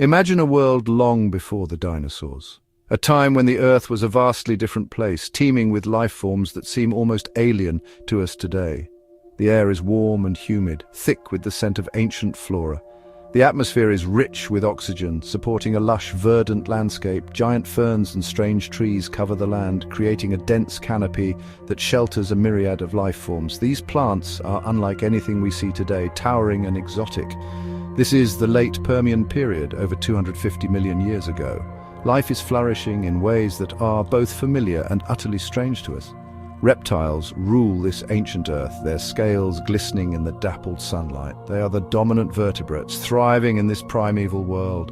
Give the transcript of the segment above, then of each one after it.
Imagine a world long before the dinosaurs. A time when the Earth was a vastly different place, teeming with life forms that seem almost alien to us today. The air is warm and humid, thick with the scent of ancient flora. The atmosphere is rich with oxygen, supporting a lush, verdant landscape. Giant ferns and strange trees cover the land, creating a dense canopy that shelters a myriad of life forms. These plants are unlike anything we see today, towering and exotic. This is the Late Permian period, over 250 million years ago. Life is flourishing in ways that are both familiar and utterly strange to us. Reptiles rule this ancient Earth, their scales glistening in the dappled sunlight. They are the dominant vertebrates, thriving in this primeval world.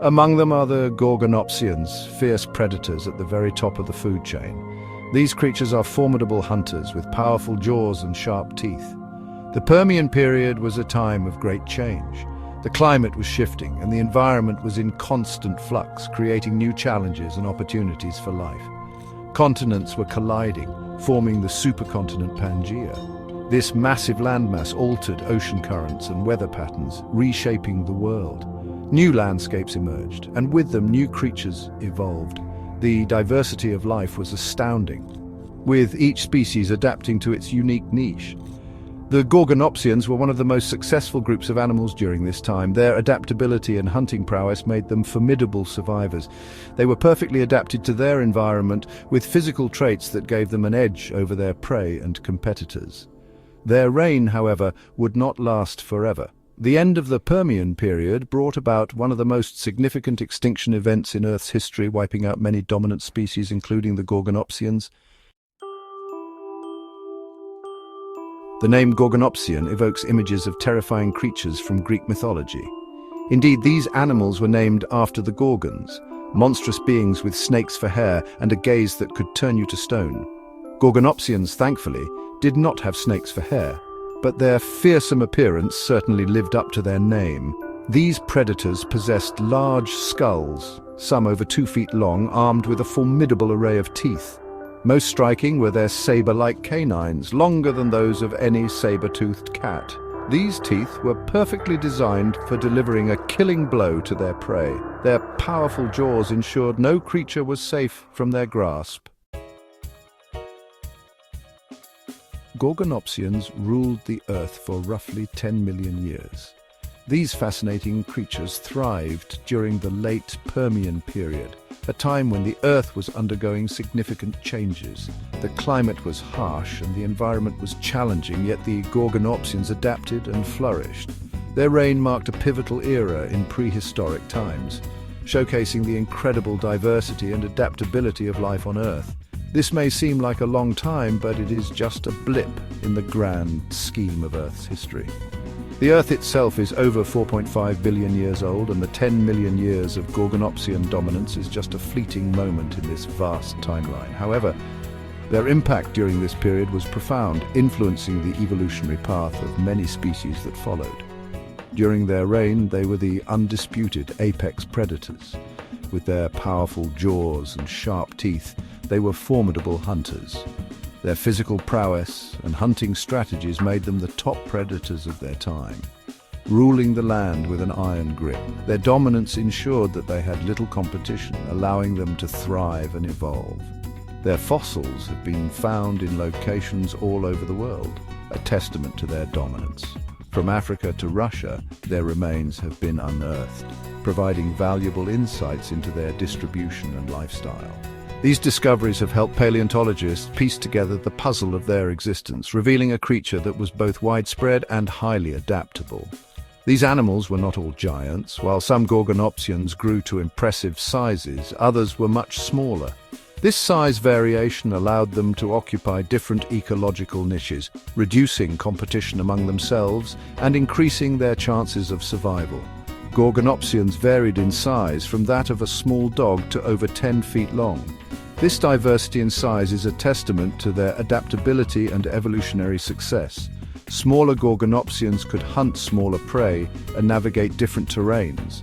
Among them are the Gorgonopsians, fierce predators at the very top of the food chain. These creatures are formidable hunters with powerful jaws and sharp teeth. The Permian period was a time of great change. The climate was shifting and the environment was in constant flux, creating new challenges and opportunities for life. Continents were colliding, forming the supercontinent Pangaea. This massive landmass altered ocean currents and weather patterns, reshaping the world. New landscapes emerged, and with them new creatures evolved. The diversity of life was astounding, with each species adapting to its unique niche. The Gorgonopsians were one of the most successful groups of animals during this time. Their adaptability and hunting prowess made them formidable survivors. They were perfectly adapted to their environment, with physical traits that gave them an edge over their prey and competitors. Their reign, however, would not last forever. The end of the Permian period brought about one of the most significant extinction events in Earth's history, wiping out many dominant species, including the Gorgonopsians. The name Gorgonopsian evokes images of terrifying creatures from Greek mythology. Indeed, these animals were named after the Gorgons, monstrous beings with snakes for hair and a gaze that could turn you to stone. Gorgonopsians, thankfully, did not have snakes for hair, but their fearsome appearance certainly lived up to their name. These predators possessed large skulls, some over 2 feet long, armed with a formidable array of teeth. Most striking were their saber-like canines, longer than those of any saber-toothed cat. These teeth were perfectly designed for delivering a killing blow to their prey. Their powerful jaws ensured no creature was safe from their grasp. Gorgonopsians ruled the Earth for roughly 10 million years. These fascinating creatures thrived during the Late Permian period, a time when the Earth was undergoing significant changes. The climate was harsh and the environment was challenging, yet the Gorgonopsians adapted and flourished. Their reign marked a pivotal era in prehistoric times, showcasing the incredible diversity and adaptability of life on Earth. This may seem like a long time, but it is just a blip in the grand scheme of Earth's history. The Earth itself is over 4.5 billion years old, and the 10 million years of Gorgonopsian dominance is just a fleeting moment in this vast timeline. However, their impact during this period was profound, influencing the evolutionary path of many species that followed. During their reign, they were the undisputed apex predators. With their powerful jaws and sharp teeth, they were formidable hunters. Their physical prowess and hunting strategies made them the top predators of their time, ruling the land with an iron grip. Their dominance ensured that they had little competition, allowing them to thrive and evolve. Their fossils have been found in locations all over the world, a testament to their dominance. From Africa to Russia, their remains have been unearthed, providing valuable insights into their distribution and lifestyle. These discoveries have helped paleontologists piece together the puzzle of their existence, revealing a creature that was both widespread and highly adaptable. These animals were not all giants. While some Gorgonopsians grew to impressive sizes, others were much smaller. This size variation allowed them to occupy different ecological niches, reducing competition among themselves and increasing their chances of survival. Gorgonopsians varied in size from that of a small dog to over 10 feet long. This diversity in size is a testament to their adaptability and evolutionary success. Smaller Gorgonopsians could hunt smaller prey and navigate different terrains,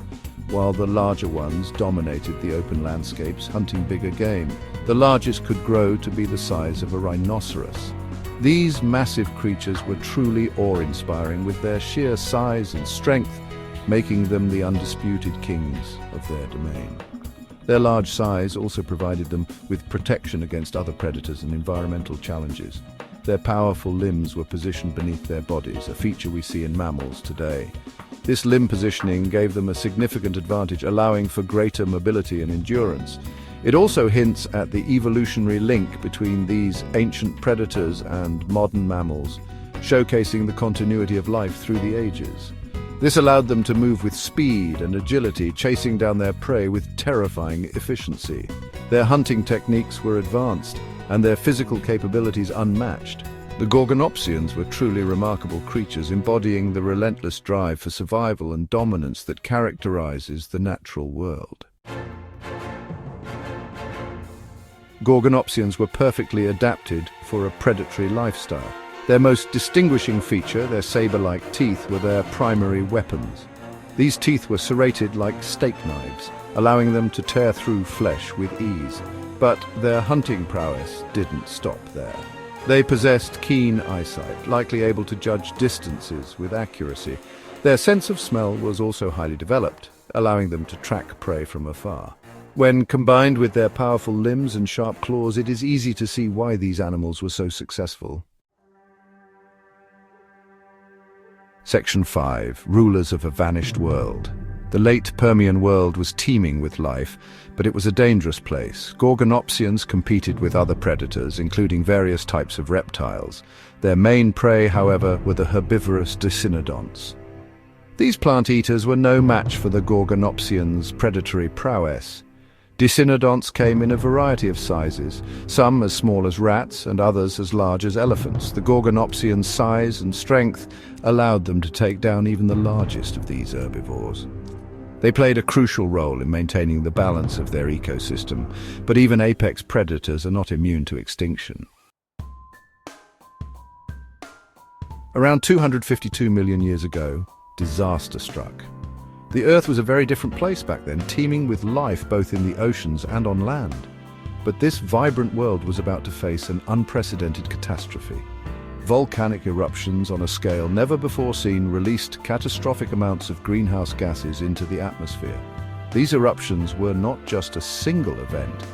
while the larger ones dominated the open landscapes, hunting bigger game. The largest could grow to be the size of a rhinoceros. These massive creatures were truly awe-inspiring. With their sheer size and strength, making them the undisputed kings of their domain. Their large size also provided them with protection against other predators and environmental challenges. Their powerful limbs were positioned beneath their bodies, a feature we see in mammals today. This limb positioning gave them a significant advantage, allowing for greater mobility and endurance. It also hints at the evolutionary link between these ancient predators and modern mammals, showcasing the continuity of life through the ages. This allowed them to move with speed and agility, chasing down their prey with terrifying efficiency. Their hunting techniques were advanced, and their physical capabilities unmatched. The Gorgonopsians were truly remarkable creatures, embodying the relentless drive for survival and dominance that characterizes the natural world. Gorgonopsians were perfectly adapted for a predatory lifestyle. Their most distinguishing feature, their saber-like teeth, were their primary weapons. These teeth were serrated like steak knives, allowing them to tear through flesh with ease. But their hunting prowess didn't stop there. They possessed keen eyesight, likely able to judge distances with accuracy. Their sense of smell was also highly developed, allowing them to track prey from afar. When combined with their powerful limbs and sharp claws, it is easy to see why these animals were so successful. Section 5. Rulers of a Vanished World. The late Permian world was teeming with life, but it was a dangerous place. Gorgonopsians competed with other predators, including various types of reptiles. Their main prey, however, were the herbivorous dicynodonts. These plant-eaters were no match for the Gorgonopsians' predatory prowess. Dicynodonts came in a variety of sizes, some as small as rats and others as large as elephants. The Gorgonopsians' size and strength allowed them to take down even the largest of these herbivores. They played a crucial role in maintaining the balance of their ecosystem, but even apex predators are not immune to extinction. Around 252 million years ago, disaster struck. The Earth was a very different place back then, teeming with life both in the oceans and on land. But this vibrant world was about to face an unprecedented catastrophe. Volcanic eruptions on a scale never before seen released catastrophic amounts of greenhouse gases into the atmosphere. These eruptions were not just a single event,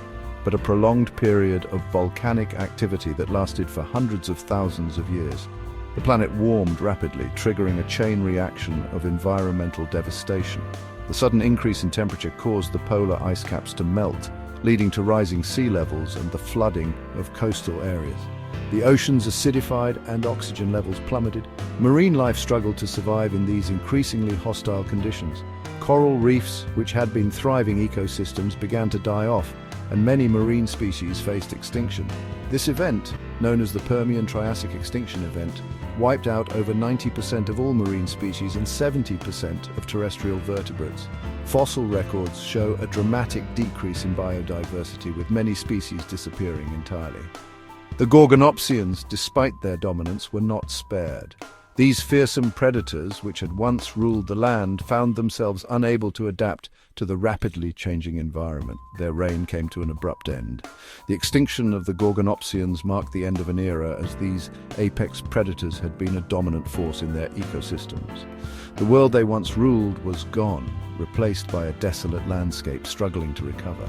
but a prolonged period of volcanic activity that lasted for hundreds of thousands of years. The planet warmed rapidly, triggering a chain reaction of environmental devastation. The sudden increase in temperature caused the polar ice caps to melt, leading to rising sea levels and the flooding of coastal areas. The oceans acidified and oxygen levels plummeted. Marine life struggled to survive in these increasingly hostile conditions. Coral reefs, which had been thriving ecosystems, began to die off, and many marine species faced extinction. This event, known as the Permian-Triassic extinction event, wiped out over 90% of all marine species and 70% of terrestrial vertebrates. Fossil records show a dramatic decrease in biodiversity, with many species disappearing entirely. The Gorgonopsians, despite their dominance, were not spared. These fearsome predators, which had once ruled the land, found themselves unable to adapt to the rapidly changing environment. Their reign came to an abrupt end. The extinction of the Gorgonopsians marked the end of an era, as these apex predators had been a dominant force in their ecosystems. The world they once ruled was gone, replaced by a desolate landscape struggling to recover.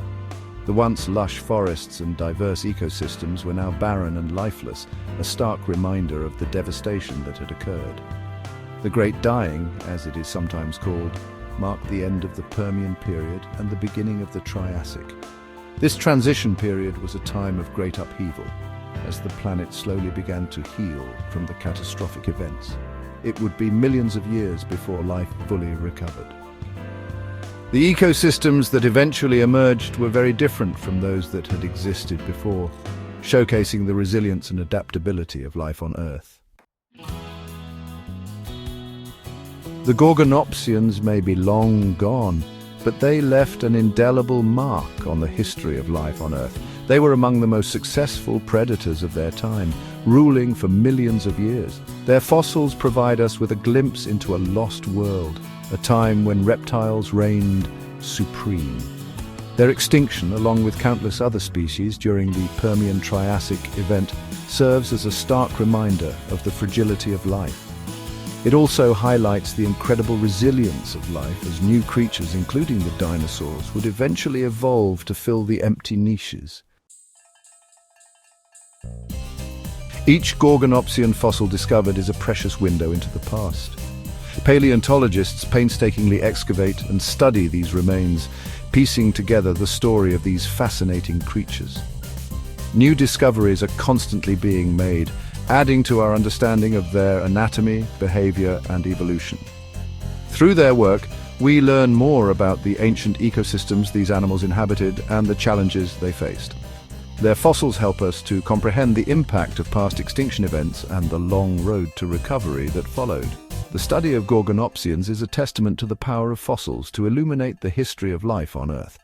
The once lush forests and diverse ecosystems were now barren and lifeless, a stark reminder of the devastation that had occurred. The Great Dying, as it is sometimes called, marked the end of the Permian period and the beginning of the Triassic. This transition period was a time of great upheaval, as the planet slowly began to heal from the catastrophic events. It would be millions of years before life fully recovered. The ecosystems that eventually emerged were very different from those that had existed before, showcasing the resilience and adaptability of life on Earth. The Gorgonopsians may be long gone, but they left an indelible mark on the history of life on Earth. They were among the most successful predators of their time, ruling for millions of years. Their fossils provide us with a glimpse into a lost world, a time when reptiles reigned supreme. Their extinction, along with countless other species during the Permian-Triassic event, serves as a stark reminder of the fragility of life. It also highlights the incredible resilience of life as new creatures, including the dinosaurs, would eventually evolve to fill the empty niches. Each Gorgonopsian fossil discovered is a precious window into the past. Paleontologists painstakingly excavate and study these remains, piecing together the story of these fascinating creatures. New discoveries are constantly being made, adding to our understanding of their anatomy, behavior, and evolution. Through their work, we learn more about the ancient ecosystems these animals inhabited and the challenges they faced. Their fossils help us to comprehend the impact of past extinction events and the long road to recovery that followed. The study of Gorgonopsians is a testament to the power of fossils to illuminate the history of life on Earth.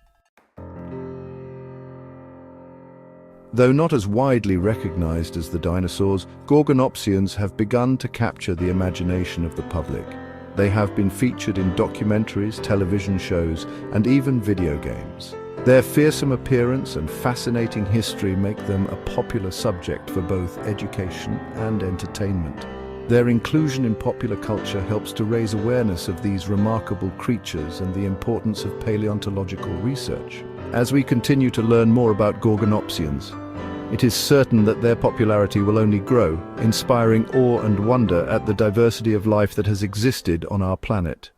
Though not as widely recognized as the dinosaurs, Gorgonopsians have begun to capture the imagination of the public. They have been featured in documentaries, television shows, and even video games. Their fearsome appearance and fascinating history make them a popular subject for both education and entertainment. Their inclusion in popular culture helps to raise awareness of these remarkable creatures and the importance of paleontological research. As we continue to learn more about Gorgonopsians, it is certain that their popularity will only grow, inspiring awe and wonder at the diversity of life that has existed on our planet.